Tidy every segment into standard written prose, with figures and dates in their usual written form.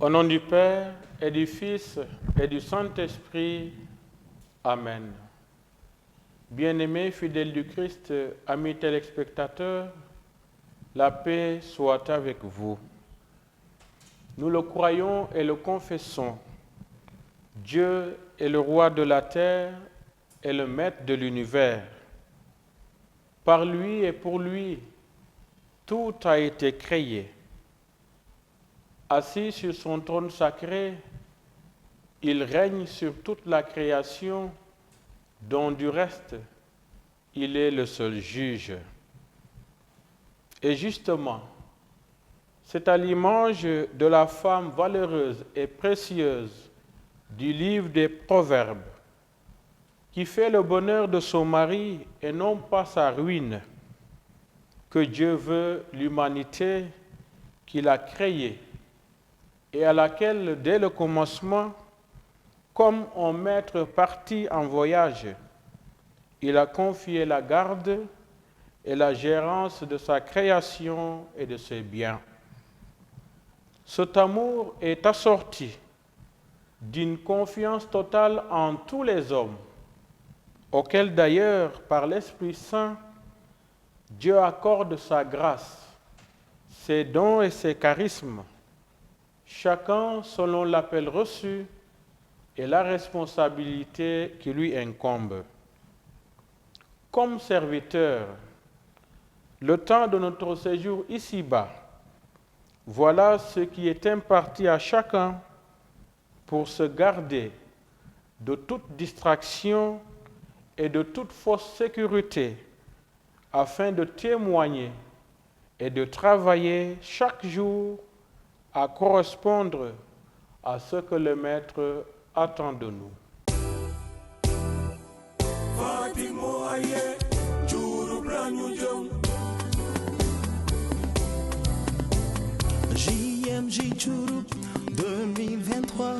Au nom du Père et du Fils et du Saint-Esprit. Amen. Bien-aimés fidèles du Christ, amis téléspectateurs, la paix soit avec vous. Nous le croyons et le confessons. Dieu est le roi de la terre et le maître de l'univers. Par lui et pour lui, tout a été créé. Assis sur son trône sacré, il règne sur toute la création, dont du reste, il est le seul juge. Et justement, c'est à l'image de la femme valeureuse et précieuse du livre des Proverbes, qui fait le bonheur de son mari et non pas sa ruine, que Dieu veut l'humanité qu'il a créée et à laquelle, dès le commencement, comme un maître parti en voyage, il a confié la garde et la gérance de sa création et de ses biens. Cet amour est assorti d'une confiance totale en tous les hommes, auxquels d'ailleurs, par l'Esprit Saint, Dieu accorde sa grâce, ses dons et ses charismes, chacun selon l'appel reçu et la responsabilité qui lui incombe. Comme serviteur, le temps de notre séjour ici-bas, voilà ce qui est imparti à chacun pour se garder de toute distraction et de toute fausse sécurité, afin de témoigner et de travailler chaque jour à correspondre à ce que le Maître attend de nous. JMJ Chouroup 2023,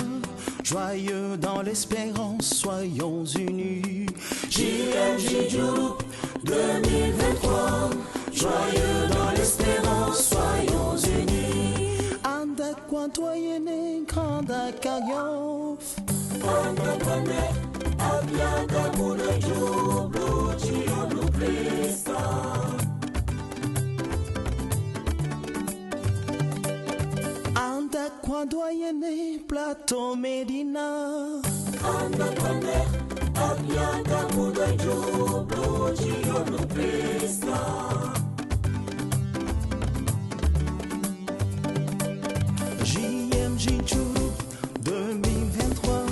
joyeux dans l'espérance, soyons unis. JMJ Chouroup 2023, joyeux dans l'espérance, soyons unis. Anda kwantoyene kanda kayof. Anda kwane abiaga mune jublu chionu Krista. Anda kwantoyene plateau Medina. Anda kwane abiaga mune jublu chionu Krista. JMJ Chouroup 2023,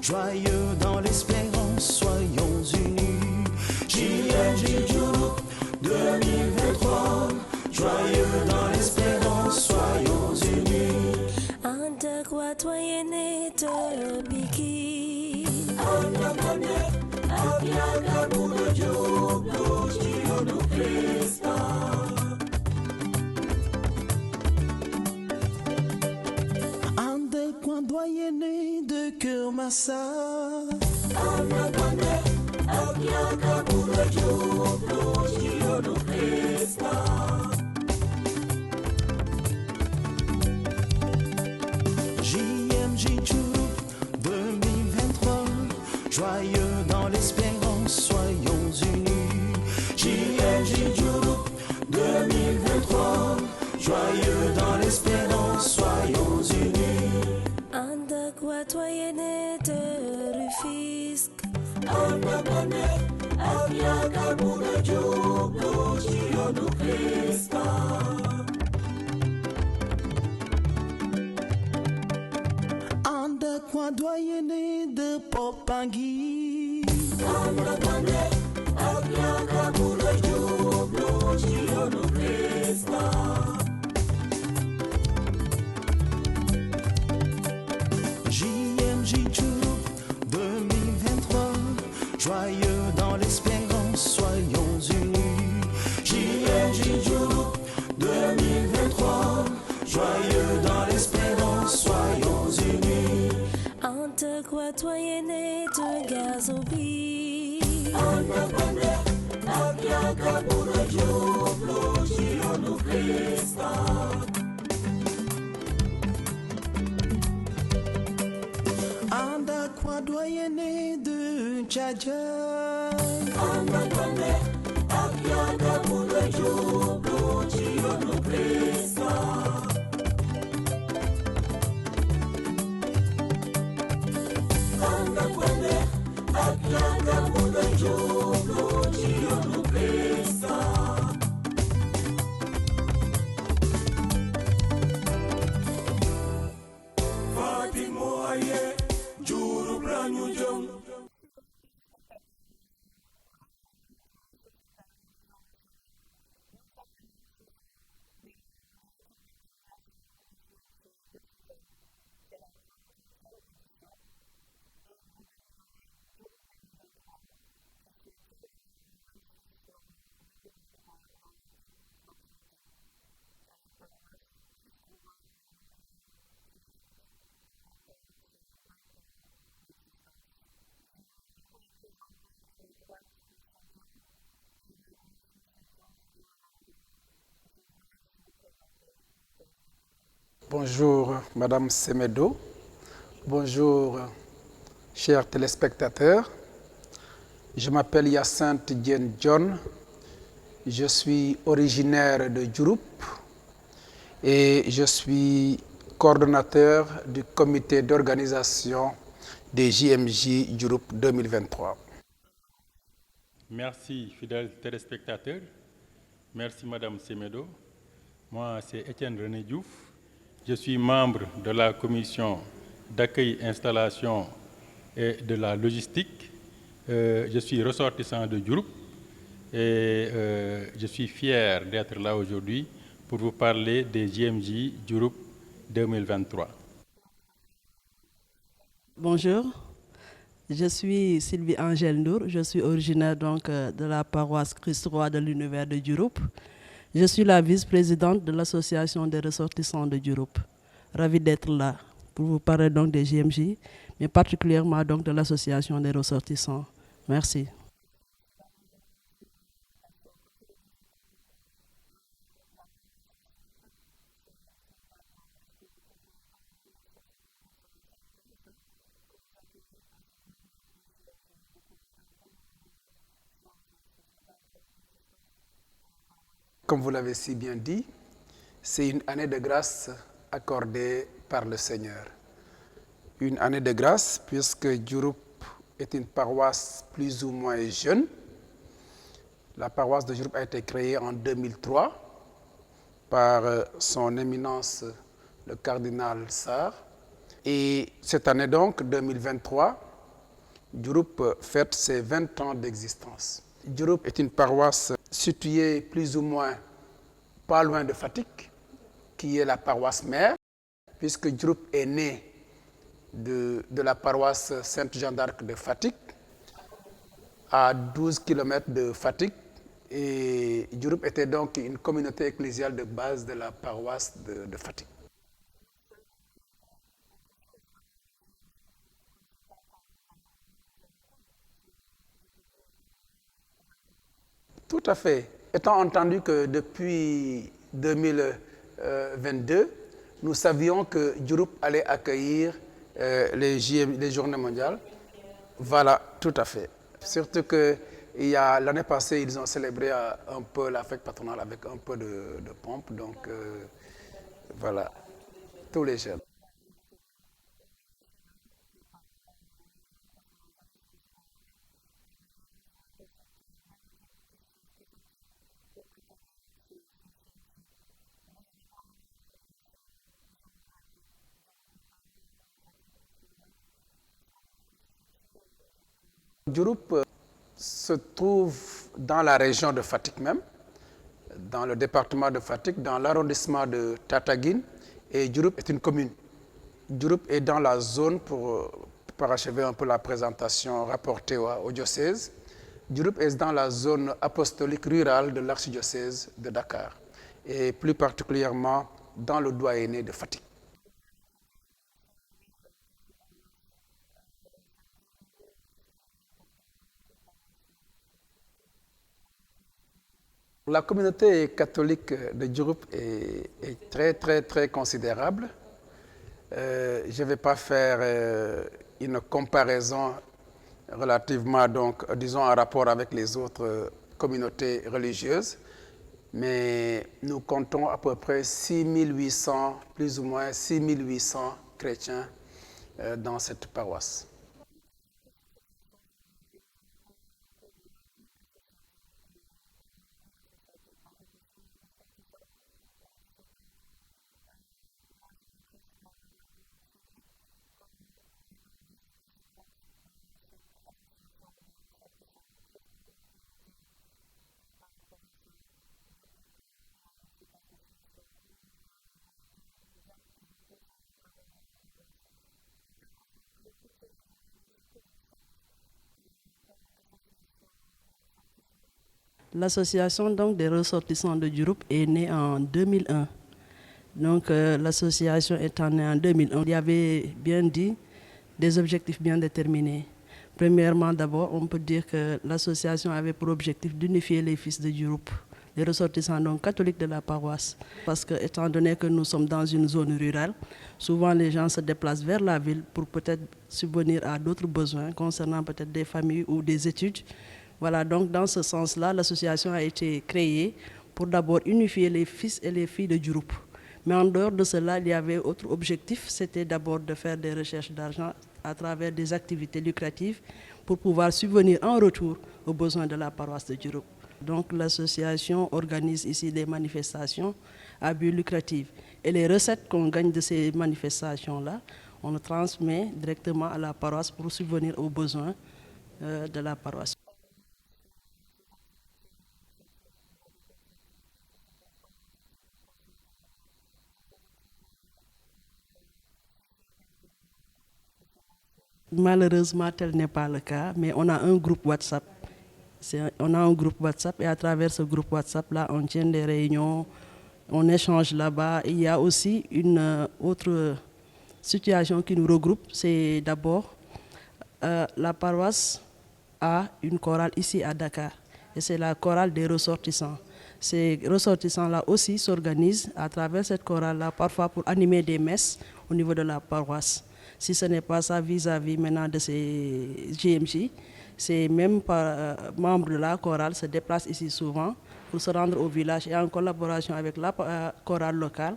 joyeux dans l'espérance, soyons unis. JMJ Chouroup 2023, joyeux dans l'espérance, soyons unis. Anda kwatoyene to biki. Anda kane abiaga muno jublu chionu Krista. Doyenné de Kermassa. Anagane, Abiaga Bouladio, Blogio Krista. JMJ Chouroup 2023, joyeux dans l'espérance, soyons unis. JMJ Chouroup 2023, joyeux dans l'espérance, soyons unis. Anda kwatoyene de Rufisque. Anda bane, abiaga muna jublu chionu Krista. Anda kwadoyene de Popangui. Anda bane, abiaga muna jublu chionu Krista. JMJ Chouroup 2023, joyeux dans l'espérance, soyons unis. JMJ Chouroup 2023, joyeux dans l'espérance, soyons unis. Ante kwatoyene de Gazobi. Ante bane, abiaga bouladio, blogio Krista. soyez né de Tchadja. Bonjour Madame Semedo, bonjour chers téléspectateurs. Je m'appelle Hyacinthe Diène John, je suis originaire de Diouroup et je suis coordonnateur du comité d'organisation des JMJ Diouroup 2023. Merci fidèles téléspectateurs, merci Madame Semedo. Moi c'est Étienne René Diouf. Je suis membre de la commission d'accueil, installation et de la logistique. Je suis ressortissant de Diouroup et je suis fier d'être là aujourd'hui pour vous parler des JMJ Diouroup 2023. Bonjour, je suis Sylvie Angèle Ndour, je suis originaire donc de la paroisse Christ-Roi de l'univers de Diouroup. Je suis la vice-présidente de l'association des ressortissants de Diouroup. Ravie d'être là pour vous parler donc des JMJ, mais particulièrement donc de l'association des ressortissants. Merci. Comme vous l'avez si bien dit, c'est une année de grâce accordée par le Seigneur. Une année de grâce puisque Diouroup est une paroisse plus ou moins jeune. La paroisse de Diouroup a été créée en 2003 par son éminence le cardinal Sarr. Et cette année donc, 2023, Diouroup fête ses 20 ans d'existence. Diouroup est une paroisse située plus ou moins pas loin de Fatick, qui est la paroisse mère, puisque Diouroup est né de la paroisse Sainte-Jeanne d'Arc de Fatick, à 12 km de Fatick. Et Diouroup était donc une communauté ecclésiale de base de la paroisse de Fatick. Tout à fait. Étant entendu que depuis 2022, nous savions que Diouroup allait accueillir les journées mondiales. Voilà, tout à fait. Surtout que l'année passée, ils ont célébré un peu la fête patronale avec un peu de pompe. Donc, voilà, tous les jeunes. Diouroup se trouve dans la région de Fatick même, dans le département de Fatick, dans l'arrondissement de Tataguine, et Diouroup est une commune. Diouroup est dans la zone, pour parachever un peu la présentation rapportée au diocèse, Diouroup est dans la zone apostolique rurale de l'archidiocèse de Dakar, et plus particulièrement dans le doyenné de Fatick. La communauté catholique de Diouroup est très considérable. Je ne vais pas faire une comparaison relativement, donc, disons, en rapport avec les autres communautés religieuses. Mais nous comptons à peu près 6800, plus ou moins 6800 chrétiens dans cette paroisse. L'association donc des ressortissants de Diouroup est née en 2001. Donc l'association étant née en 2001, il y avait bien dit des objectifs bien déterminés. Premièrement, d'abord, on peut dire que l'association avait pour objectif d'unifier les fils de Diouroup, les ressortissants donc catholiques de la paroisse. Parce que, étant donné que nous sommes dans une zone rurale, souvent les gens se déplacent vers la ville pour peut-être subvenir à d'autres besoins concernant peut-être des familles ou des études. Voilà, donc dans ce sens-là, l'association a été créée pour d'abord unifier les fils et les filles de Diouroup. Mais en dehors de cela, il y avait autre objectif, c'était d'abord de faire des recherches d'argent à travers des activités lucratives pour pouvoir subvenir en retour aux besoins de la paroisse de Diouroup. Donc l'association organise ici des manifestations à but lucratif. Et les recettes qu'on gagne de ces manifestations-là, on les transmet directement à la paroisse pour subvenir aux besoins de la paroisse. Malheureusement, tel n'est pas le cas, mais on a un groupe WhatsApp. On a un groupe WhatsApp et à travers ce groupe WhatsApp-là, on tient des réunions, on échange là-bas. Il y a aussi une autre situation qui nous regroupe, c'est d'abord la paroisse a une chorale ici à Dakar et c'est la chorale des ressortissants. Ces ressortissants-là aussi s'organisent à travers cette chorale-là, parfois pour animer des messes au niveau de la paroisse. Si ce n'est pas ça vis-à-vis maintenant de ces GMJ, c'est même par membres de la chorale se déplacent ici souvent pour se rendre au village et en collaboration avec la chorale locale,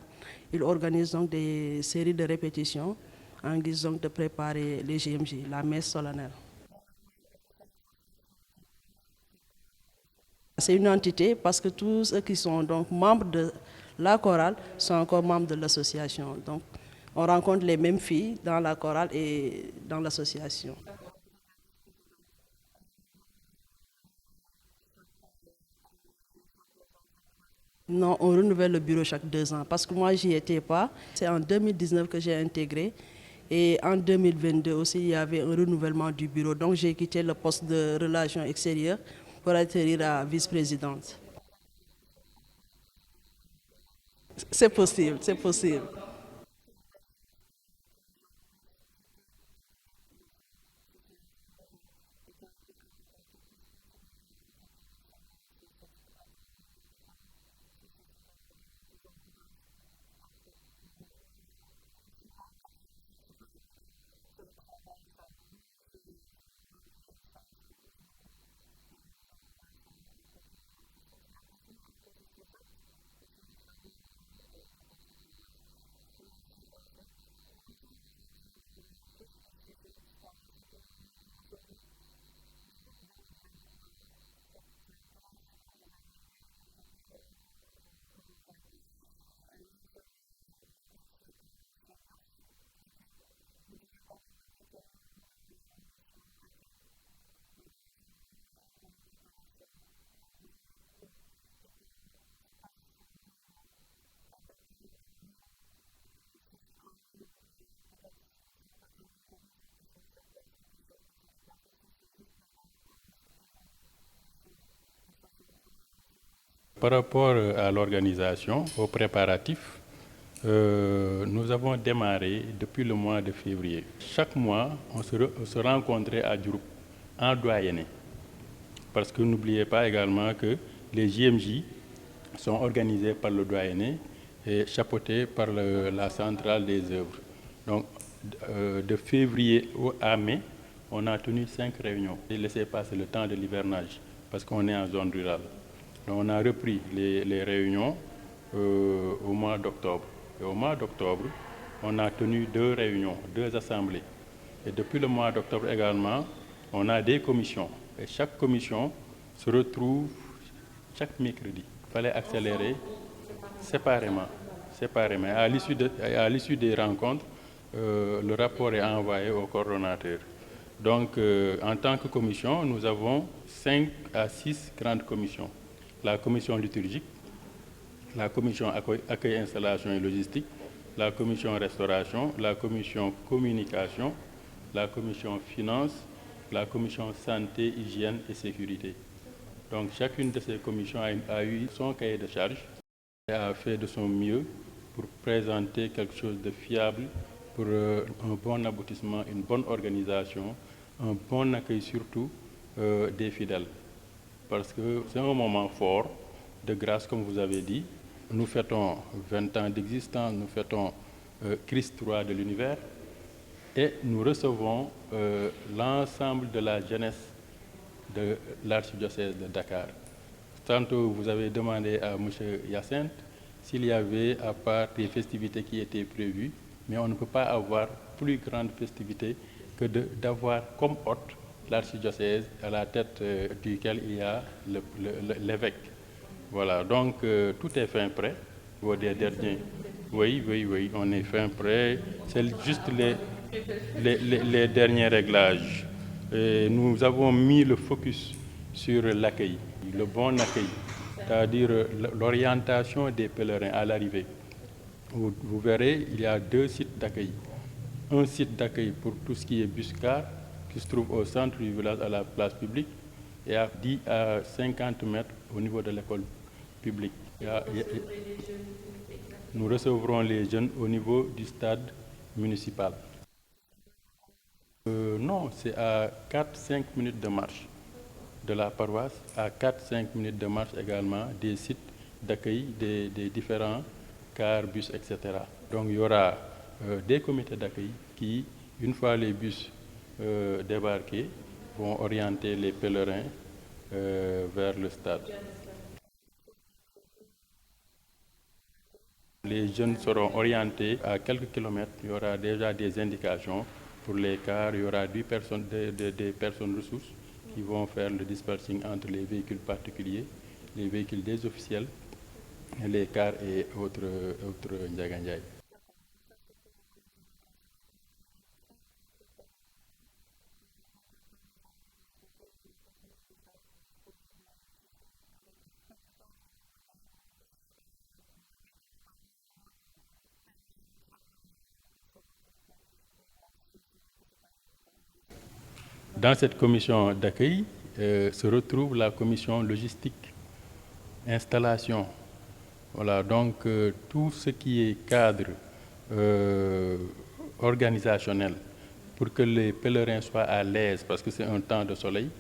ils organisent donc des séries de répétitions en guise donc de préparer les GMJ, la messe solennelle. C'est une entité parce que tous ceux qui sont donc membres de la chorale sont encore membres de l'association. Donc, on rencontre les mêmes filles dans la chorale et dans l'association. Non, on renouvelle le bureau chaque 2 ans parce que moi, j'y étais pas. C'est en 2019 que j'ai intégré et en 2022 aussi, il y avait un renouvellement du bureau. Donc, j'ai quitté le poste de relations extérieures pour atterrir à vice-présidente. C'est possible, c'est possible. Par rapport à l'organisation, aux préparatifs, nous avons démarré depuis le mois de février. Chaque mois, on se rencontrait à Diouroup, en doyenné. Parce que n'oubliez pas également que les JMJ sont organisés par le doyenné et chapeautés par la centrale des œuvres. Donc, de février à mai, on a tenu 5 réunions et laissé passer le temps de l'hivernage parce qu'on est en zone rurale. Donc on a repris les réunions au mois d'octobre. Et au mois d'octobre, on a tenu 2 réunions, 2 assemblées. Et depuis le mois d'octobre également, on a des commissions. Et chaque commission se retrouve chaque mercredi. Il fallait accélérer séparément. À l'issue des rencontres, le rapport est envoyé au coordonnateur. Donc, en tant que commission, nous avons 5 à 6 grandes commissions. La commission liturgique, la commission accueil, installation et logistique, la commission restauration, la commission communication, la commission finance, la commission santé, hygiène et sécurité. Donc, chacune de ces commissions a eu son cahier de charge et a fait de son mieux pour présenter quelque chose de fiable, pour un bon aboutissement, une bonne organisation, un bon accueil surtout des fidèles. Parce que c'est un moment fort de grâce, comme vous avez dit. Nous fêtons 20 ans d'existence, nous fêtons Christ roi de l'univers et nous recevons l'ensemble de la jeunesse de l'archidiocèse de Dakar. Tantôt, vous avez demandé à M. Hyacinthe s'il y avait, à part des festivités qui étaient prévues, mais on ne peut pas avoir plus grande festivité que d'avoir comme hôte l'archidiocèse à la tête duquel il y a l'évêque. Voilà, donc tout est fin prêt. Des derniers. Oui, on est fin prêt. C'est juste les derniers réglages. Et nous avons mis le focus sur l'accueil, le bon accueil, c'est-à-dire l'orientation des pèlerins à l'arrivée. Vous verrez, il y a 2 sites d'accueil. Un site d'accueil pour tout ce qui est bus-car, qui se trouve au centre du village à la place publique, et à 50 mètres au niveau de l'école publique. Nous recevrons les jeunes au niveau du stade municipal. Non, c'est à 4-5 minutes de marche de la paroisse, à 4-5 minutes de marche également des sites d'accueil des différents cars, bus, etc. Donc il y aura des comités d'accueil qui, une fois les bus débarqués, vont orienter les pèlerins vers le stade. Les jeunes seront orientés à quelques kilomètres. Il y aura déjà des indications pour les cars. Il y aura des personnes ressources qui vont faire le dispatching entre les véhicules particuliers, les véhicules des officiels, les cars et autres Ndiagandiaï. Dans cette commission d'accueil se retrouve la commission logistique, installation. Voilà, donc tout ce qui est cadre organisationnel pour que les pèlerins soient à l'aise, parce que c'est un temps de soleil,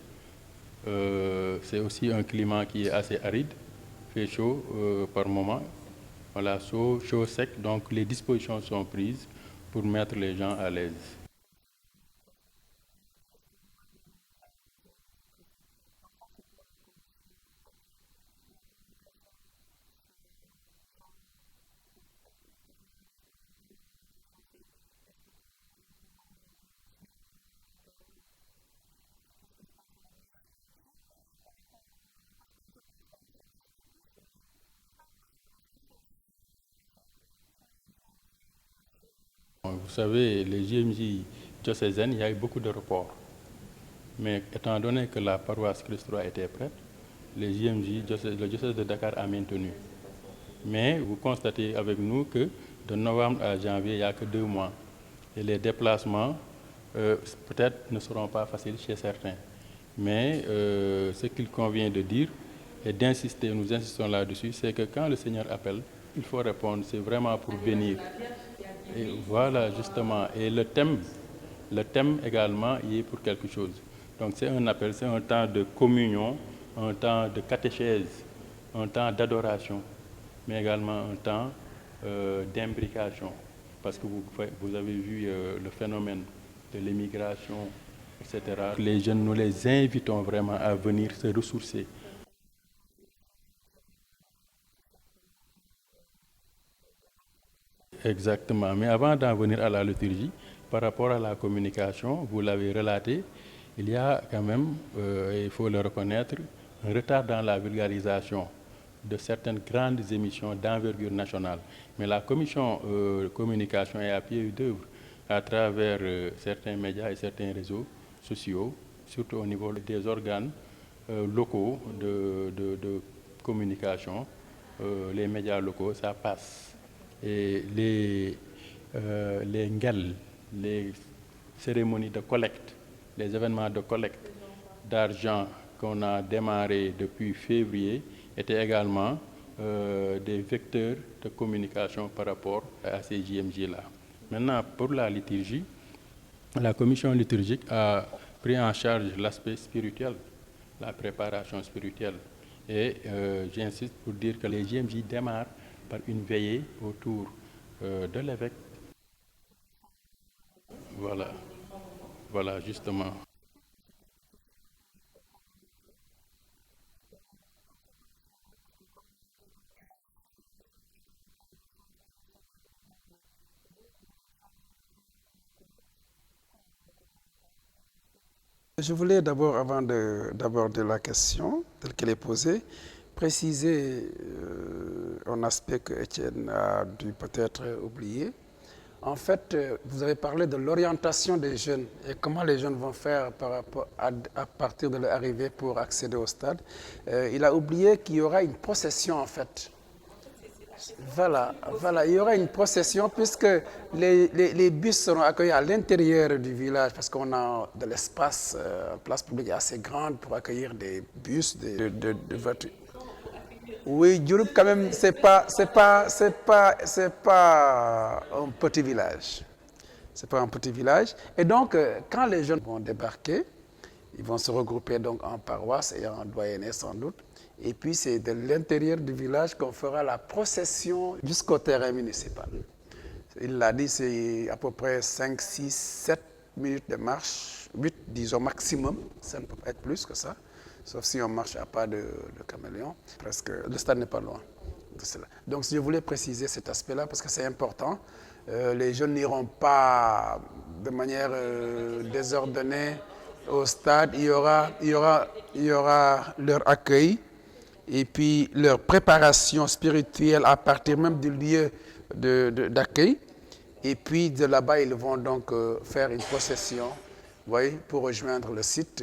c'est aussi un climat qui est assez aride, fait chaud par moment, voilà, chaud sec, donc les dispositions sont prises pour mettre les gens à l'aise. Vous savez, les JMJ diocésaines, il y a eu beaucoup de reports. Mais étant donné que la paroisse Christ roi était prête, les JMJ, le diocèse de Dakar a maintenu. Mais vous constatez avec nous que de novembre à janvier, il n'y a que 2 mois. Et les déplacements, peut-être, ne seront pas faciles chez certains. Mais ce qu'il convient de dire et d'insister, nous insistons là-dessus, c'est que quand le Seigneur appelle, il faut répondre, c'est vraiment pour bénir. Et voilà, justement. Et le thème également, il est pour quelque chose. Donc c'est un appel, c'est un temps de communion, un temps de catéchèse, un temps d'adoration, mais également un temps d'imbrication. parce que vous avez vu le phénomène de l'immigration, etc. Les jeunes, nous les invitons vraiment à venir se ressourcer. Exactement. Mais avant d'en venir à la liturgie, par rapport à la communication, vous l'avez relaté, il y a quand même, il faut le reconnaître, un retard dans la vulgarisation de certaines grandes émissions d'envergure nationale. Mais la commission communication est à pied d'œuvre à travers certains médias et certains réseaux sociaux, surtout au niveau des organes locaux de communication, les médias locaux, ça passe. Et les ngel, les cérémonies de collecte, les événements de collecte d'argent qu'on a démarré depuis février étaient également des vecteurs de communication par rapport à ces JMJ-là. Maintenant, pour la liturgie, la commission liturgique a pris en charge l'aspect spirituel, la préparation spirituelle. Et j'insiste pour dire que les JMJ démarrent par une veillée autour de l'évêque. Voilà, justement. Je voulais d'abord, avant d'aborder la question telle qu'elle est posée, préciser un aspect que Étienne a dû peut-être oublier. En fait, vous avez parlé de l'orientation des jeunes et comment les jeunes vont faire par rapport à partir de leur arrivée pour accéder au stade. Il a oublié qu'il y aura une procession en fait. Voilà, il y aura une procession puisque les bus seront accueillis à l'intérieur du village parce qu'on a de l'espace, la place publique est assez grande pour accueillir des bus, de voitures. Oui, Diouroup quand même, c'est pas un petit village. C'est pas un petit village. Et donc, quand les jeunes vont débarquer, ils vont se regrouper donc en paroisse et en doyenné sans doute. Et puis, c'est de l'intérieur du village qu'on fera la procession jusqu'au terrain municipal. Il l'a dit, c'est à peu près 5, 6, 7 minutes de marche, 8 disons maximum, ça ne peut pas être plus que ça. Sauf si on marche à pas de caméléon, presque, le stade n'est pas loin de cela. Donc je voulais préciser cet aspect-là parce que c'est important. Les jeunes n'iront pas de manière désordonnée au stade. Il y aura leur accueil et puis leur préparation spirituelle à partir même du lieu d'accueil. Et puis de là-bas, ils vont donc faire une procession, vous voyez, pour rejoindre le site.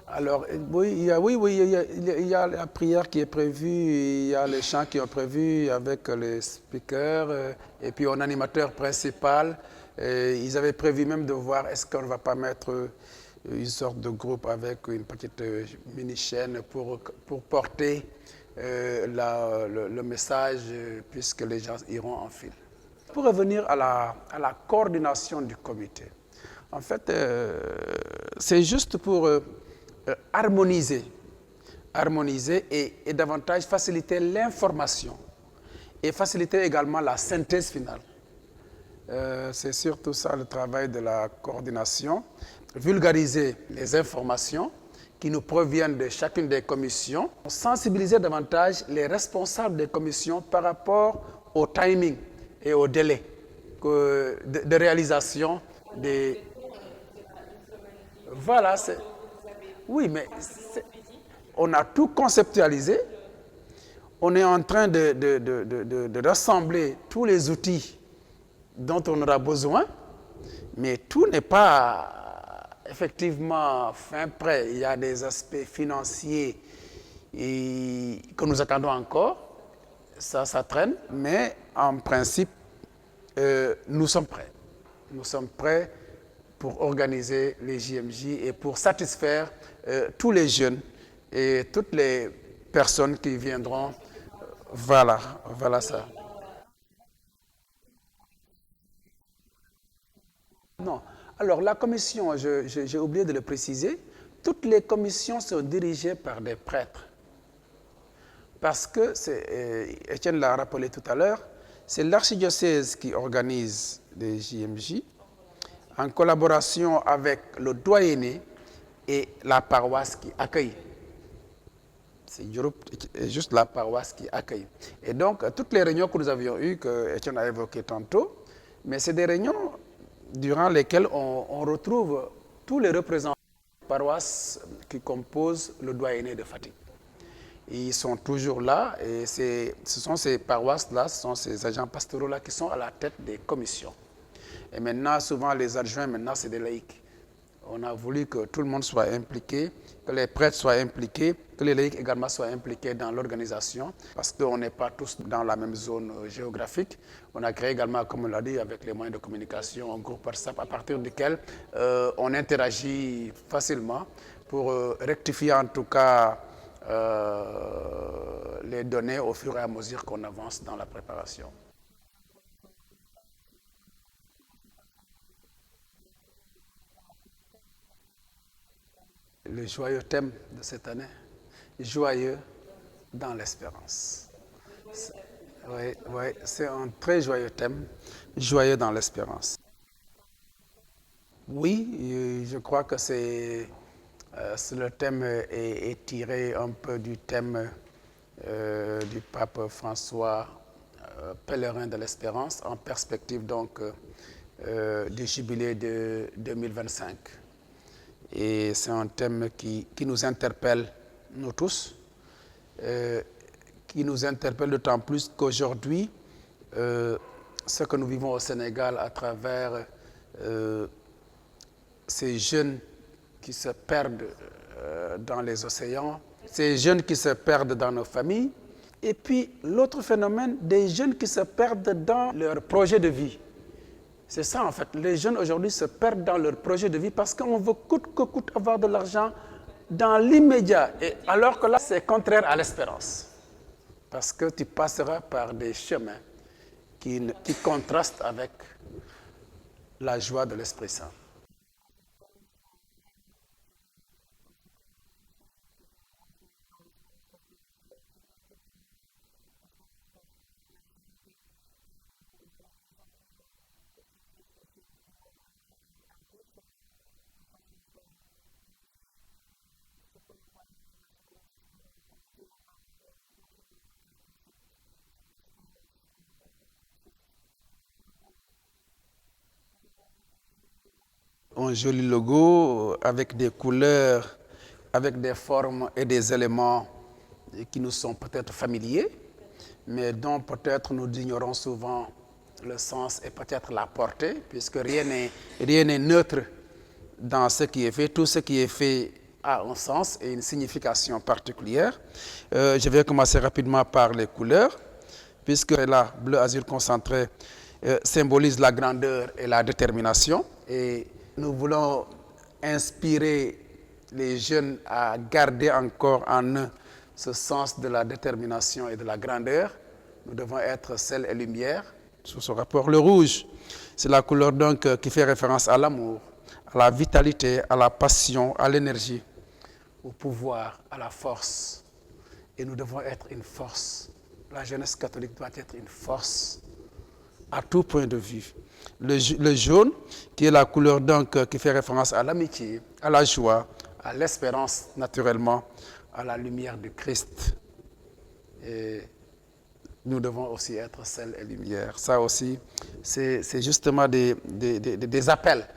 Alors, oui, il y a la prière qui est prévue, il y a les chants qui sont prévus avec les speakers et puis un animateur principal. Ils avaient prévu même de voir est-ce qu'on ne va pas mettre une sorte de groupe avec une petite mini-chaîne pour porter le message puisque les gens iront en file. Pour revenir à la coordination du comité, en fait, c'est juste pour harmoniser et davantage faciliter l'information et faciliter également la synthèse finale. C'est surtout ça le travail de la coordination, vulgariser les informations qui nous proviennent de chacune des commissions, sensibiliser davantage les responsables des commissions par rapport au timing et au délai de réalisation des... Voilà, c'est... Oui, mais on a tout conceptualisé. On est en train de rassembler tous les outils dont on aura besoin, mais tout n'est pas effectivement fin prêt. Il y a des aspects financiers que nous attendons encore. Ça traîne, mais en principe, nous sommes prêts. Nous sommes prêts pour organiser les JMJ et pour satisfaire tous les jeunes et toutes les personnes qui viendront. Voilà ça. Non. Alors la commission, j'ai oublié de le préciser, toutes les commissions sont dirigées par des prêtres. Parce que, Étienne l'a rappelé tout à l'heure, C'est l'archidiocèse qui organise les JMJ en collaboration avec le doyenné et la paroisse qui accueille. C'est juste la paroisse qui accueille. Et donc, toutes les réunions que nous avions eues, que Etienne a évoquées tantôt, mais c'est des réunions durant lesquelles on retrouve tous les représentants des paroisses qui composent le doyenné de Fatick. Ils sont toujours là et ce sont ces paroisses-là, ce sont ces agents pastoraux-là qui sont à la tête des commissions. Et maintenant, souvent, les adjoints, maintenant, c'est des laïcs. On a voulu que tout le monde soit impliqué, que les prêtres soient impliqués, que les laïcs également soient impliqués dans l'organisation, parce qu'on n'est pas tous dans la même zone géographique. On a créé également, comme on l'a dit, avec les moyens de communication, un groupe WhatsApp à partir duquel on interagit facilement pour rectifier en tout cas les données au fur et à mesure qu'on avance dans la préparation. Le joyeux thème de cette année, joyeux dans l'espérance. Oui, c'est un très joyeux thème, joyeux dans l'espérance. Oui, je crois que le thème est tiré un peu du thème du pape François, pèlerin de l'espérance, en perspective donc du jubilé de 2025. Et c'est un thème qui nous interpelle, nous tous, qui nous interpelle d'autant plus qu'aujourd'hui, ce que nous vivons au Sénégal à travers ces jeunes qui se perdent dans les océans, ces jeunes qui se perdent dans nos familles, et puis l'autre phénomène, des jeunes qui se perdent dans leur projet de vie. C'est ça en fait, les jeunes aujourd'hui se perdent dans leur projet de vie parce qu'on veut coûte que coûte avoir de l'argent dans l'immédiat, et alors que là c'est contraire à l'espérance. Parce que tu passeras par des chemins qui contrastent avec la joie de l'Esprit Saint. Un joli logo avec des couleurs, avec des formes et des éléments qui nous sont peut-être familiers, mais dont peut-être nous ignorons souvent le sens et peut-être la portée, puisque rien n'est neutre dans ce qui est fait. Tout ce qui est fait a un sens et une signification particulière. Je vais commencer rapidement par les couleurs, puisque la bleu azur concentré symbolise la grandeur et la détermination. Et nous voulons inspirer les jeunes à garder encore en eux ce sens de la détermination et de la grandeur. Nous devons être sel et lumière. Sous ce rapport, le rouge, c'est la couleur donc qui fait référence à l'amour, à la vitalité, à la passion, à l'énergie, au pouvoir, à la force. Et nous devons être une force. La jeunesse catholique doit être une force à tout point de vue. Le jaune, qui est la couleur donc qui fait référence à l'amitié, à la joie, à l'espérance naturellement, à la lumière du Christ. Et nous devons aussi être sel et lumière. Ça aussi, c'est justement des appels.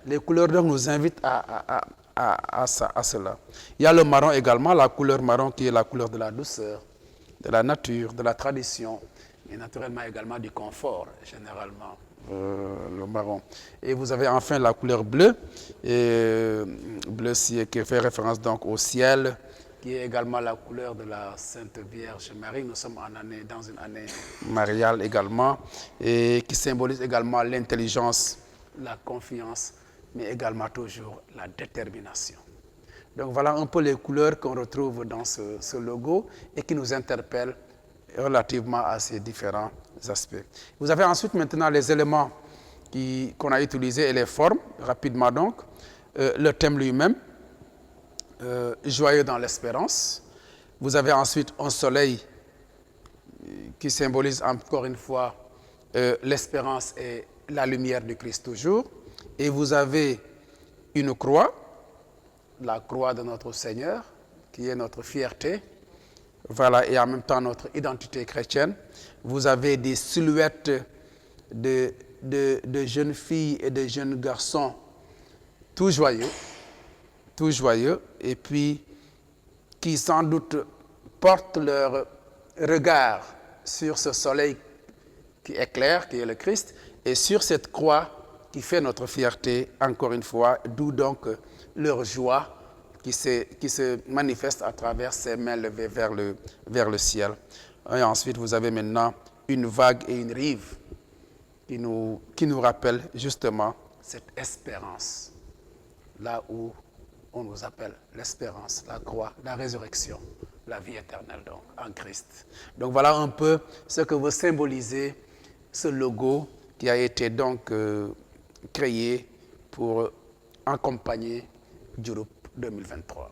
Les couleurs donc nous invitent à cela. Il y a le marron également, la couleur marron qui est la couleur de la douceur, de la nature, de la tradition, et naturellement également du confort, généralement, le marron. Et vous avez enfin la couleur bleue, bleu qui fait référence donc au ciel, qui est également la couleur de la Sainte Vierge Marie. Nous sommes dans une année mariale également, et qui symbolise également l'intelligence, la confiance, mais également toujours la détermination. Donc voilà un peu les couleurs qu'on retrouve dans ce logo et qui nous interpellent relativement à ces différents aspects. Vous avez ensuite maintenant les éléments qu'on a utilisés et les formes, rapidement donc. Le thème lui-même, joyeux dans l'espérance. Vous avez ensuite un soleil qui symbolise encore une fois l'espérance est la lumière du Christ toujours. Et vous avez une croix, la croix de notre Seigneur, qui est notre fierté, voilà, et en même temps notre identité chrétienne. Vous avez des silhouettes de jeunes filles et de jeunes garçons, tout joyeux, et puis qui sans doute portent leur regard sur ce soleil qui éclaire, qui est le Christ, et sur cette croix qui fait notre fierté, encore une fois, d'où donc leur joie qui se manifeste à travers ces mains levées vers le ciel. Et ensuite, vous avez maintenant une vague et une rive qui nous rappellent justement cette espérance, là où on nous appelle l'espérance, la croix, la résurrection, la vie éternelle donc en Christ. Donc voilà un peu ce que veut symboliser ce logo qui a été donc créé pour accompagner Diouroup 2023.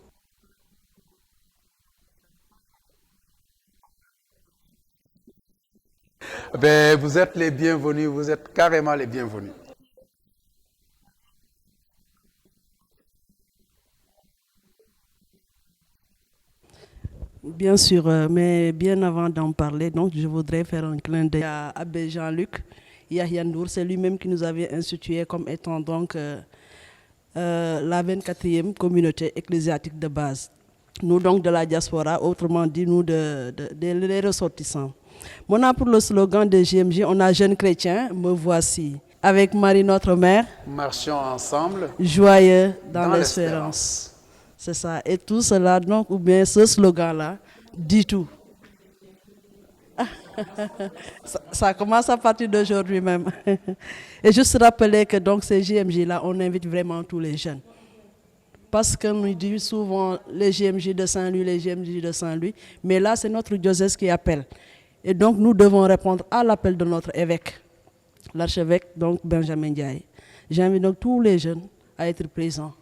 Ben, vous êtes les bienvenus, vous êtes carrément les bienvenus. Bien sûr, mais bien avant d'en parler, donc je voudrais faire un clin d'œil à Abbé Jean-Luc Yahya Ndour. C'est lui-même qui nous avait institué comme étant donc la 24e communauté ecclésiastique de base. Nous donc de la diaspora, autrement dit nous des ressortissants. Maintenant pour le slogan de JMJ, on a jeunes chrétiens, me voici. Avec Marie notre mère, marchons ensemble, joyeux dans l'espérance. C'est ça. Et tout cela, donc, ou bien ce slogan-là, dit tout. Ça commence à partir d'aujourd'hui même. Et juste rappeler que donc ces JMJ-là, on invite vraiment tous les jeunes. Parce que nous disons souvent les JMJ de Saint-Louis, les JMJ de Saint-Louis, mais là, c'est notre diocèse qui appelle. Et donc, nous devons répondre à l'appel de notre évêque, l'archevêque, donc Benjamin Ndiaye. J'invite donc tous les jeunes à être présents.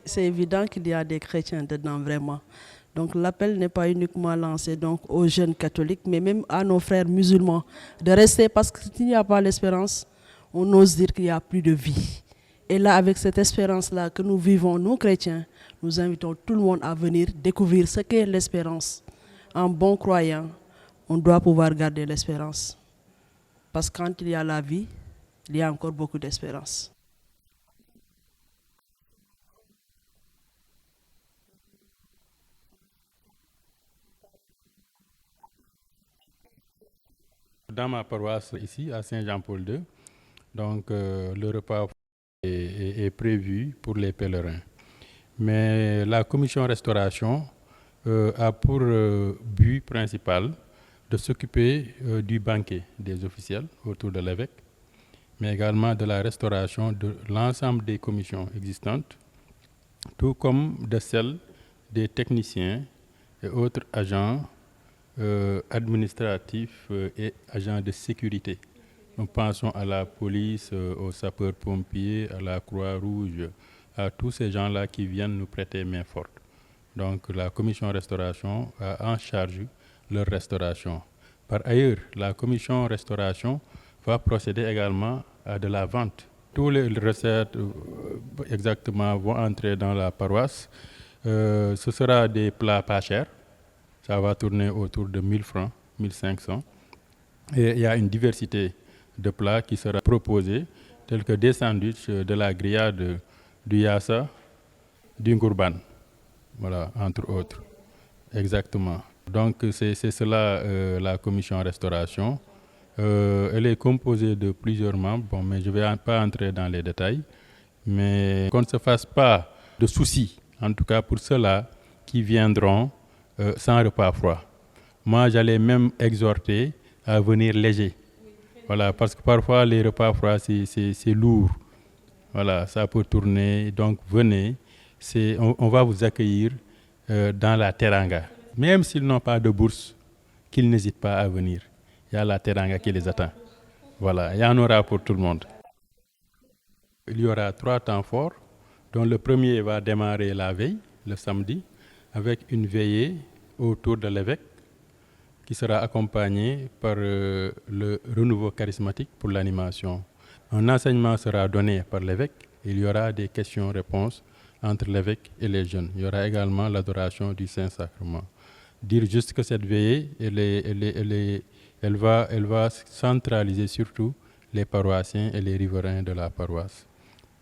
C'est évident qu'il y a des chrétiens dedans, vraiment. Donc l'appel n'est pas uniquement lancé donc, aux jeunes catholiques, mais même à nos frères musulmans, de rester, parce que s'il n'y a pas l'espérance, on ose dire qu'il n'y a plus de vie. Et là, avec cette espérance-là que nous vivons, nous chrétiens, nous invitons tout le monde à venir découvrir ce qu'est l'espérance. En bon croyant, on doit pouvoir garder l'espérance. Parce que quand il y a la vie, il y a encore beaucoup d'espérance. Dans ma paroisse ici, à Saint-Jean-Paul II, donc le repas est prévu pour les pèlerins. Mais la commission restauration a pour but principal de s'occuper du banquet des officiels autour de l'évêque, mais également de la restauration de l'ensemble des commissions existantes, tout comme de celles des techniciens et autres agents administratifs et agents de sécurité. Nous pensons à la police, aux sapeurs-pompiers, à la Croix-Rouge, à tous ces gens-là qui viennent nous prêter main forte. Donc la commission restauration a en charge leur restauration. Par ailleurs, la commission restauration va procéder également à de la vente. Tous les recettes exactement vont entrer dans la paroisse. Ce sera des plats pas chers. Ça va tourner autour de 1000 francs, 1500. Et il y a une diversité de plats qui sera proposée, tels que des sandwichs, de la grillade, du yassa, du ngourban. Voilà, entre autres. Exactement. Donc c'est cela la commission restauration. Elle est composée de plusieurs membres, bon, mais je ne vais pas entrer dans les détails. Mais qu'on ne se fasse pas de soucis, en tout cas pour ceux-là qui viendront sans repas froid. Moi, j'allais même exhorter à venir léger. Voilà, parce que parfois, les repas froids, c'est lourd. Voilà, ça peut tourner. Donc, venez. On va vous accueillir dans la teranga. Même s'ils n'ont pas de bourse, qu'ils n'hésitent pas à venir. Il y a la teranga qui les attend. Voilà, il y en aura pour tout le monde. il y aura 3 temps forts, dont le premier va démarrer la veille, le samedi, avec une veillée autour de l'évêque, qui sera accompagné par le renouveau charismatique pour l'animation. Un enseignement sera donné par l'évêque. Il y aura des questions-réponses entre l'évêque et les jeunes. Il y aura également l'adoration du Saint-Sacrement. Dire juste que cette veillée, elle va centraliser surtout les paroissiens et les riverains de la paroisse,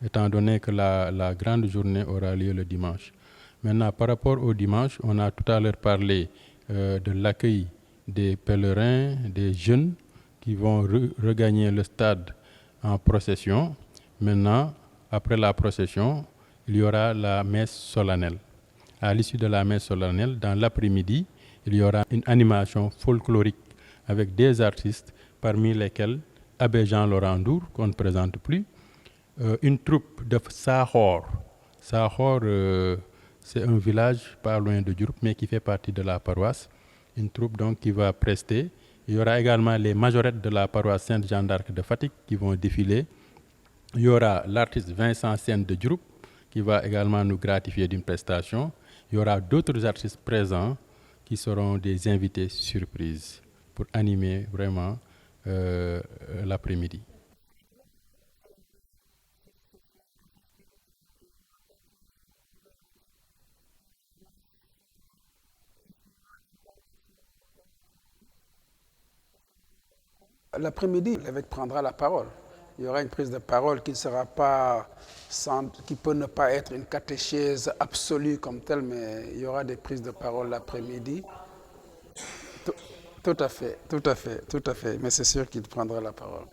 étant donné que la grande journée aura lieu le dimanche. Maintenant, par rapport au dimanche, on a tout à l'heure parlé de l'accueil des pèlerins, des jeunes qui vont regagner le stade en procession. Maintenant, après la procession, il y aura la messe solennelle. À l'issue de la messe solennelle, dans l'après-midi, il y aura une animation folklorique avec des artistes, parmi lesquels Abbé Jean-Laurent Ndour, qu'on ne présente plus, une troupe de Sahor. Sahor, c'est un village pas loin de Diouroup, mais qui fait partie de la paroisse. Une troupe donc qui va prester. Il y aura également les majorettes de la paroisse Sainte-Jeanne d'Arc de Fatick qui vont défiler. Il y aura l'artiste Vincent Sène de Diouroup qui va également nous gratifier d'une prestation. Il y aura d'autres artistes présents qui seront des invités surprises pour animer vraiment l'après-midi. L'après-midi, l'évêque prendra la parole. Il y aura une prise de parole qui sera pas qui peut ne pas être une catéchèse absolue comme telle, mais il y aura des prises de parole l'après-midi. Tout à fait, tout à fait, tout à fait. Mais c'est sûr qu'il prendra la parole.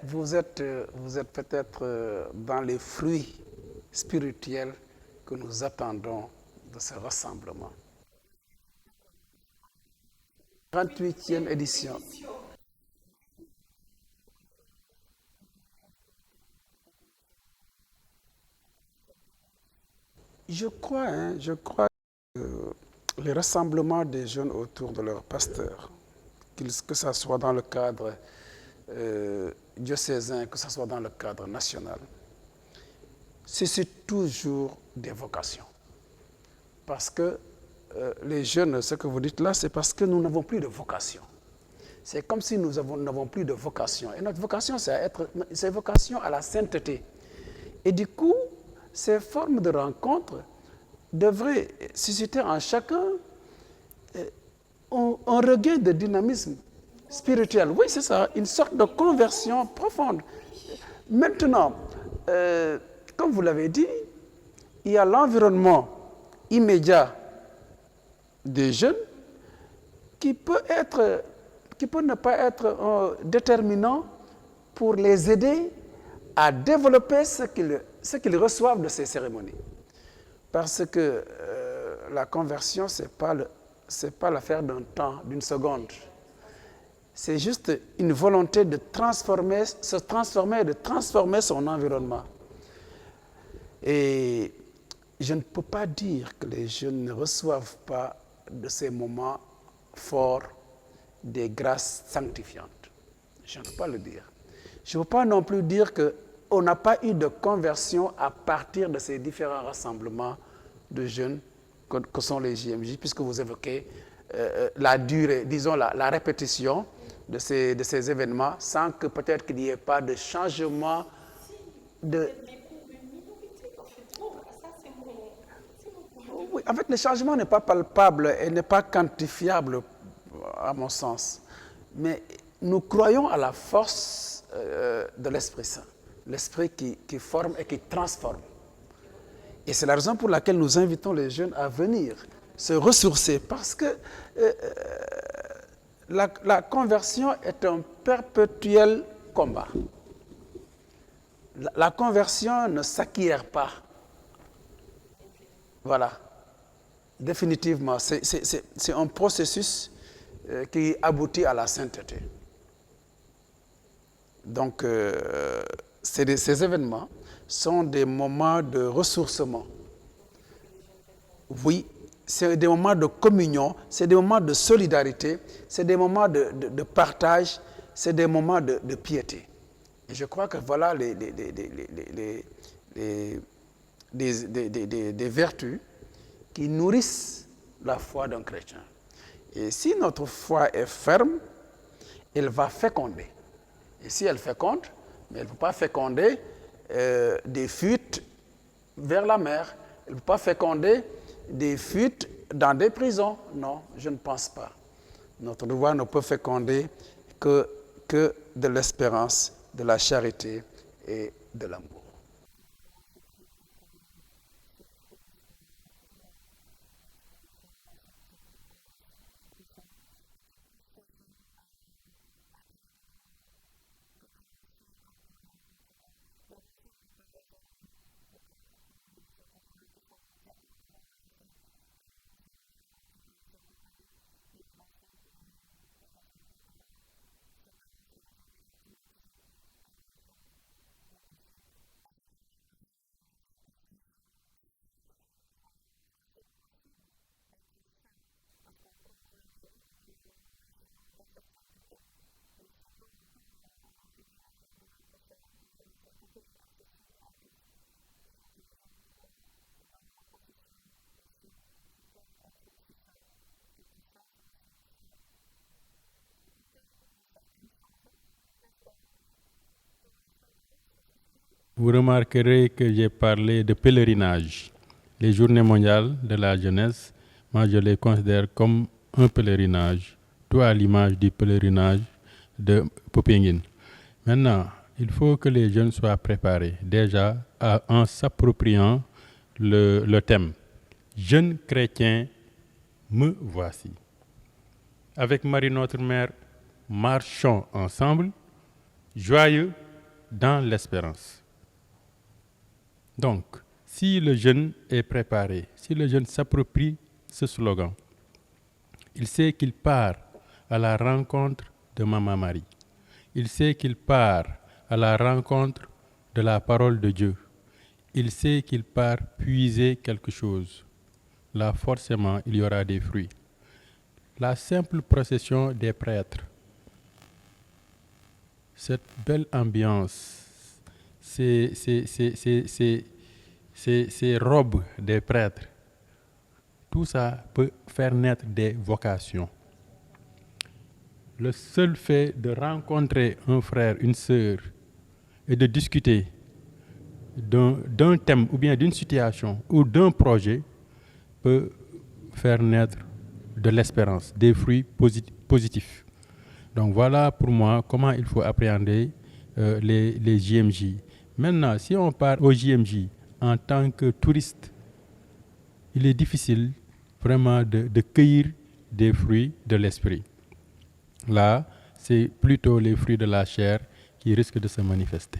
Vous êtes peut-être dans les fruits spirituels que nous attendons de ce rassemblement. 38e édition. Je crois que les rassemblements des jeunes autour de leur pasteur, que ce soit dans le cadre diocésain, que ce soit dans le cadre national, c'est toujours des vocations. Parce que les jeunes, ce que vous dites là, c'est parce que nous n'avons plus de vocation. C'est comme si nous n'avons plus de vocation. Et notre vocation, c'est vocation à la sainteté. Et du coup, ces formes de rencontres devraient susciter en chacun un regain de dynamisme spirituel. Oui, c'est ça, une sorte de conversion profonde. Maintenant, comme vous l'avez dit, il y a l'environnement immédiat des jeunes qui peut ne pas être déterminant pour les aider à développer ce qu'ils reçoivent de ces cérémonies. Parce que la conversion, ce n'est pas l'affaire d'un temps, d'une seconde. C'est juste une volonté de se transformer, de transformer son environnement. Et je ne peux pas dire que les jeunes ne reçoivent pas de ces moments forts des grâces sanctifiantes. Je ne peux pas le dire. Je ne peux pas non plus dire qu'on n'a pas eu de conversion à partir de ces différents rassemblements de jeunes que sont les JMJ, puisque vous évoquez la durée, disons la répétition de ces événements, sans que peut-être qu'il n'y ait pas de changement de... Oui, en fait, le changement n'est pas palpable et n'est pas quantifiable, à mon sens. Mais nous croyons à la force de l'Esprit Saint. l'esprit qui forme et qui transforme. Et c'est la raison pour laquelle nous invitons les jeunes à venir se ressourcer, parce que la conversion est un perpétuel combat. La conversion ne s'acquiert pas. Voilà. Définitivement, c'est un processus qui aboutit à la sainteté. Donc, ces événements sont des moments de ressourcement. Oui, c'est des moments de communion, c'est des moments de solidarité, c'est des moments de partage, c'est des moments de piété. Et je crois que voilà des vertus qui nourrissent la foi d'un chrétien. Et si notre foi est ferme, elle va féconder. Et si elle féconde, mais elle ne peut pas féconder des fuites vers la mer. Elle ne peut pas féconder des fuites dans des prisons. Non, je ne pense pas. Notre devoir ne peut féconder que de l'espérance, de la charité et de l'amour. Vous remarquerez que j'ai parlé de pèlerinage. Les journées mondiales de la jeunesse, moi je les considère comme un pèlerinage, tout à l'image du pèlerinage de Popenguine. Maintenant, il faut que les jeunes soient préparés déjà en s'appropriant le thème. Jeunes chrétiens, me voici. Avec Marie notre Mère, marchons ensemble, joyeux dans l'espérance. Donc, si le jeune est préparé, si le jeune s'approprie ce slogan, il sait qu'il part à la rencontre de Maman Marie. Il sait qu'il part à la rencontre de la parole de Dieu. Il sait qu'il part puiser quelque chose. Là, forcément, il y aura des fruits. La simple procession des prêtres, cette belle ambiance, ces robes des prêtres, tout ça peut faire naître des vocations. Le seul fait de rencontrer un frère, une sœur, et de discuter d'un thème ou bien d'une situation ou d'un projet peut faire naître de l'espérance, des fruits positifs. Donc voilà pour moi comment il faut appréhender les JMJ. Maintenant, si on part au JMJ en tant que touriste, il est difficile vraiment de cueillir des fruits de l'esprit. Là, c'est plutôt les fruits de la chair qui risquent de se manifester.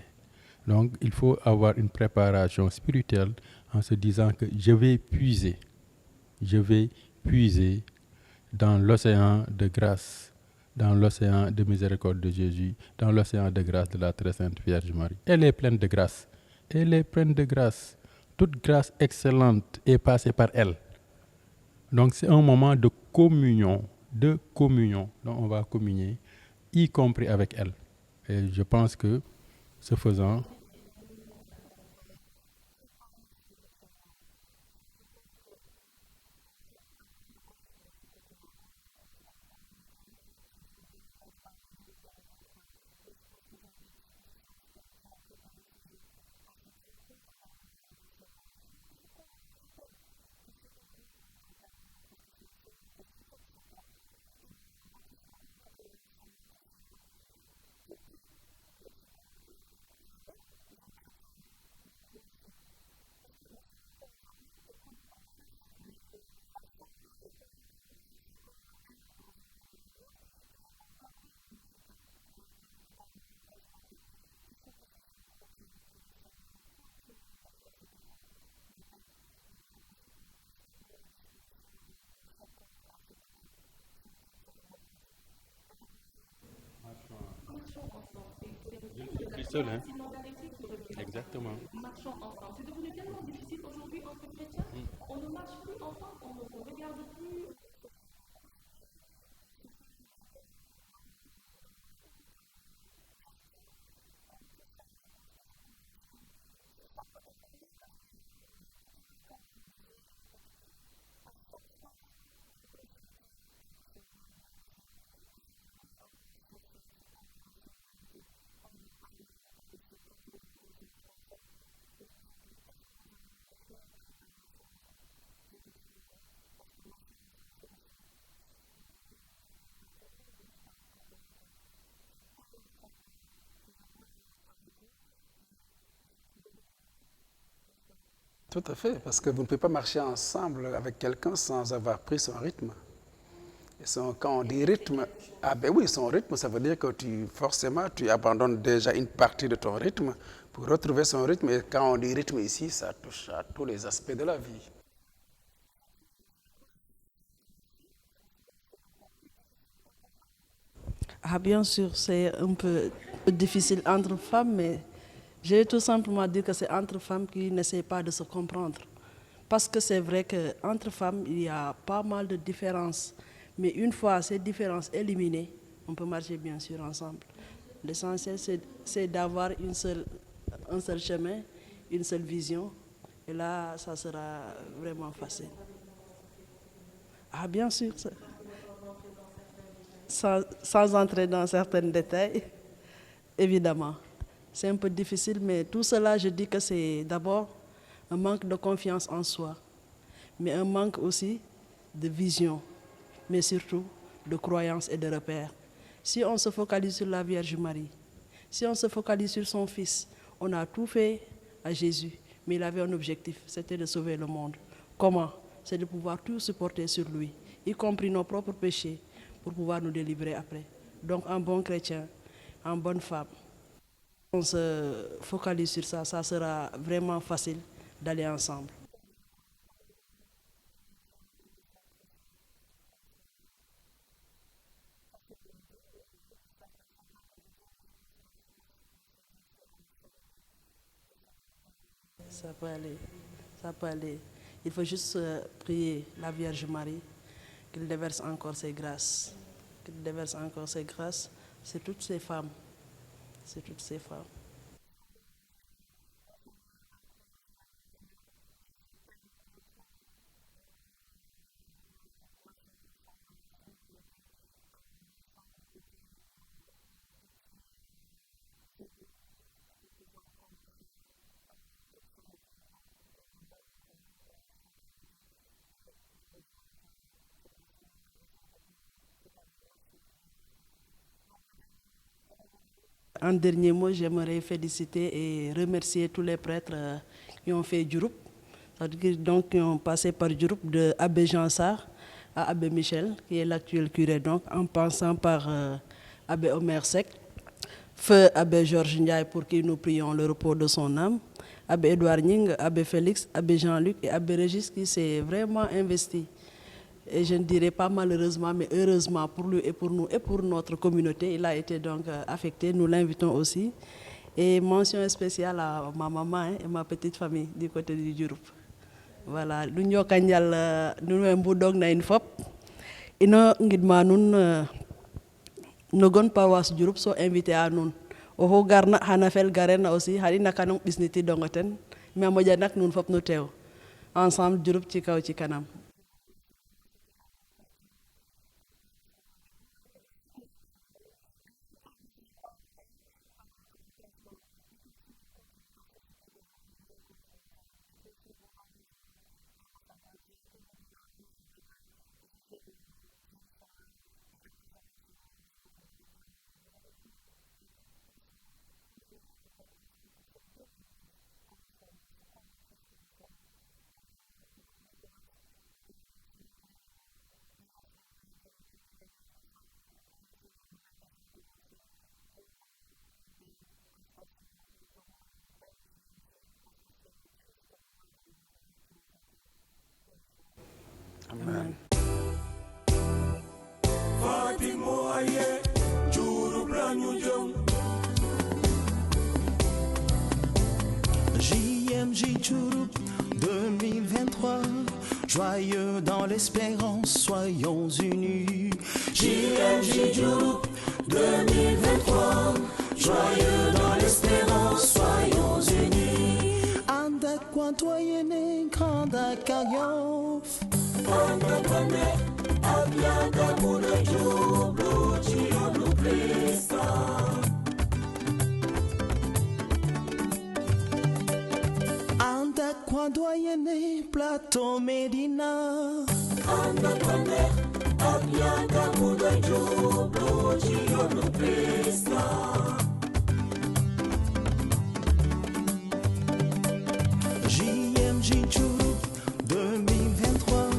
Donc, il faut avoir une préparation spirituelle en se disant que je vais puiser dans l'océan de grâce, dans l'océan de miséricorde de Jésus, dans l'océan de grâce de la très sainte Vierge Marie. Elle est pleine de grâce. Elle est pleine de grâce. Toute grâce excellente est passée par elle. Donc c'est un moment de communion. Donc on va communier, y compris avec elle. Et je pense que, ce faisant, seul, hein. Exactement. Tout à fait, parce que vous ne pouvez pas marcher ensemble avec quelqu'un sans avoir pris son rythme. Quand on dit rythme, ah ben oui, son rythme, ça veut dire que forcément, tu abandonnes déjà une partie de ton rythme pour retrouver son rythme. Et quand on dit rythme ici, ça touche à tous les aspects de la vie. Ah, bien sûr, c'est un peu difficile entre femmes, mais je vais tout simplement dire que c'est entre femmes qui n'essayent pas de se comprendre. Parce que c'est vrai qu'entre femmes, il y a pas mal de différences. Mais une fois ces différences éliminées, on peut marcher bien sûr ensemble. L'essentiel, c'est d'avoir un seul chemin, une seule vision. Et là, ça sera vraiment facile. Ah, bien sûr. Sans entrer dans certains détails, évidemment. C'est un peu difficile, mais tout cela, je dis que c'est d'abord un manque de confiance en soi, mais un manque aussi de vision, mais surtout de croyance et de repères. Si on se focalise sur la Vierge Marie, si on se focalise sur son Fils, on a tout fait à Jésus, mais il avait un objectif, c'était de sauver le monde. Comment? C'est de pouvoir tout supporter sur lui, y compris nos propres péchés, pour pouvoir nous délivrer après. Donc, en bon chrétien, en bonne femme, on se focalise sur ça, ça sera vraiment facile d'aller ensemble. Ça peut aller, ça peut aller. Il faut juste prier la Vierge Marie qu'il déverse encore ses grâces, qu'il déverse encore ses grâces sur toutes ces femmes, sur toutes ces femmes. En dernier mot, j'aimerais féliciter et remercier tous les prêtres qui ont fait Diouroup, donc qui ont passé par Diouroup de Abbé Jean Sarr à Abbé Michel, qui est l'actuel curé, donc en passant par Abbé Omer Seck, Feu Abbé Georges Ndiaye pour qui nous prions le repos de son âme, Abbé Edouard Ning, Abbé Félix, Abbé Jean-Luc et Abbé Régis qui s'est vraiment investi. Et je ne dirais pas malheureusement, mais heureusement pour lui et pour nous et pour notre communauté. Il a été donc affecté, nous l'invitons aussi. Et mention spéciale à ma maman hein, et ma petite famille du côté du Diouroup. Voilà, nous sommes nous sommes na une fois. Et nous sommes nos gon paroisse Diouroup sont invités à nous. Oho garna hanafel garena aussi, harina kanong bisniti dongoten. Mais moja nak nun fop nous tew. Ensemble Diouroup ci kaw ci kanam. JMJ Djuroup 2023, joyeux dans l'espérance, soyons unis. JMJ Djuroup 2023, joyeux dans l'espérance, soyons unis. Anda kwantoyene granda karyof. Anda kwane abiaga muna jublu chiyonu Krista. Anda kwantoyene plateau Medina. Anda kwane abiaga muna jublu chiyonu Krista. JMJ Djuroup 2023,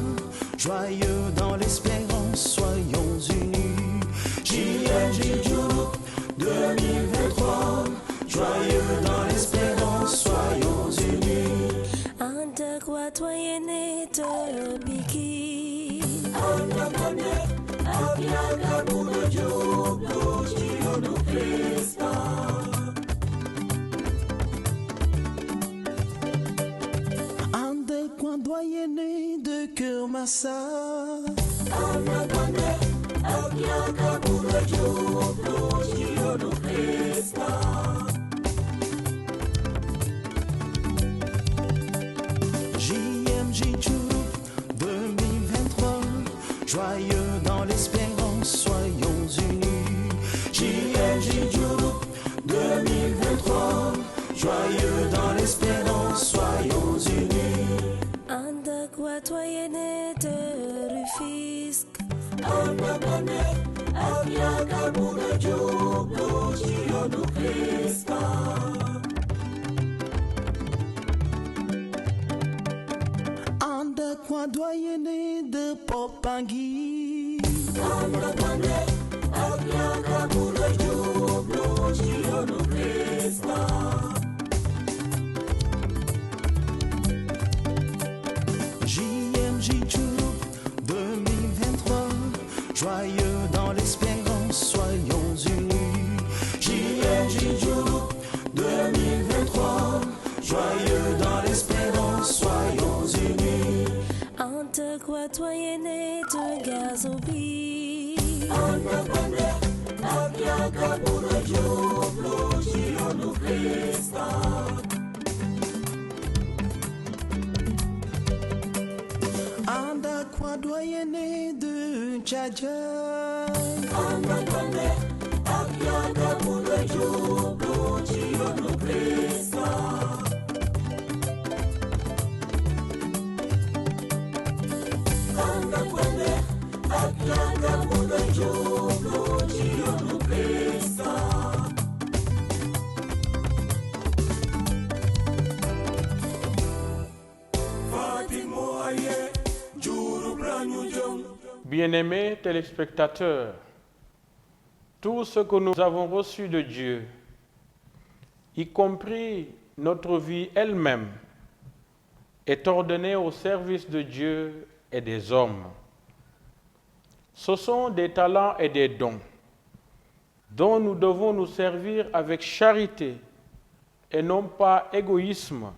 joyeux dans l'espérance, soyons unis. JMJ Djuroup 2023, joyeux dans l'espérance, soyons unis. Anda kwatoyene to biki. Anda kone abiaga muna jublu chiyonu Krista. Doyenné de Kermassa. Anda kone abiaga muna jublu chiyonu Krista. JMJ Djuroup 2023, joyeux dans l'espérance, soyons unis. JMJ Djuroup 2023, joyeux dans l'espérance, soyons unis. Anda kwatoyene to Rufisque. Anda kone abiaga muna jublu chiyonu Krista. Anda kwandoyene de Popangui. Anda kone abiaga muna jublu chiyonu Krista. JMJ Djuroup 2023, joyeux dans l'espérance, soyons unis. JMJ Djuroup 2023, joyeux dans l'espérance, soyons unis. Anda kwatoyene to Gazobi. Anda kone abiaga muna jublu chiyonu Krista. Anda kwa doyenné de Tchadja. Anda kone abiaga muna jublu chiyonu Krista. Anda kone abiaga muna jublu chiyonu Krista. Bien-aimés téléspectateurs, tout ce que nous avons reçu de Dieu, y compris notre vie elle-même, est ordonné au service de Dieu et des hommes. Ce sont des talents et des dons dont nous devons nous servir avec charité et non pas égoïsme,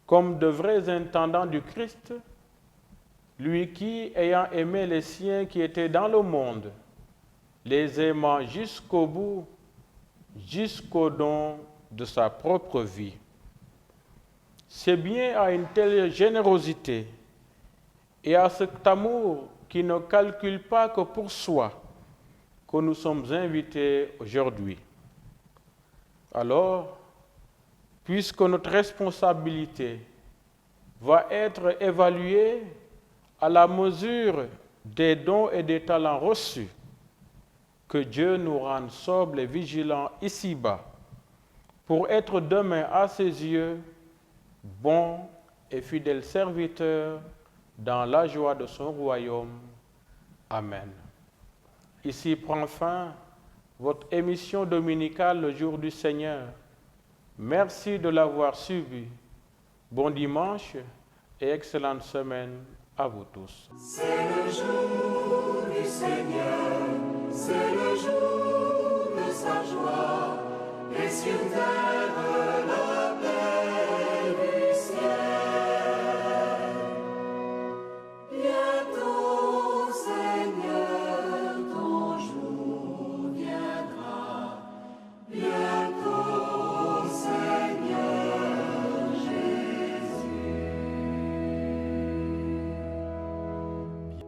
comme de vrais intendants du Christ, lui qui, ayant aimé les siens qui étaient dans le monde, les aimant jusqu'au bout, jusqu'au don de sa propre vie. C'est bien à une telle générosité et à cet amour qui ne calcule pas que pour soi que nous sommes invités aujourd'hui. Alors, puisque notre responsabilité va être évaluée à la mesure des dons et des talents reçus, que Dieu nous rende sobres et vigilants ici-bas, pour être demain à ses yeux, bons et fidèles serviteurs dans la joie de son royaume. Amen. Ici prend fin votre émission dominicale Le Jour du Seigneur. Merci de l'avoir suivi. Bon dimanche et excellente semaine à vous tous. C'est le jour du Seigneur, c'est le jour de sa joie, et sur terre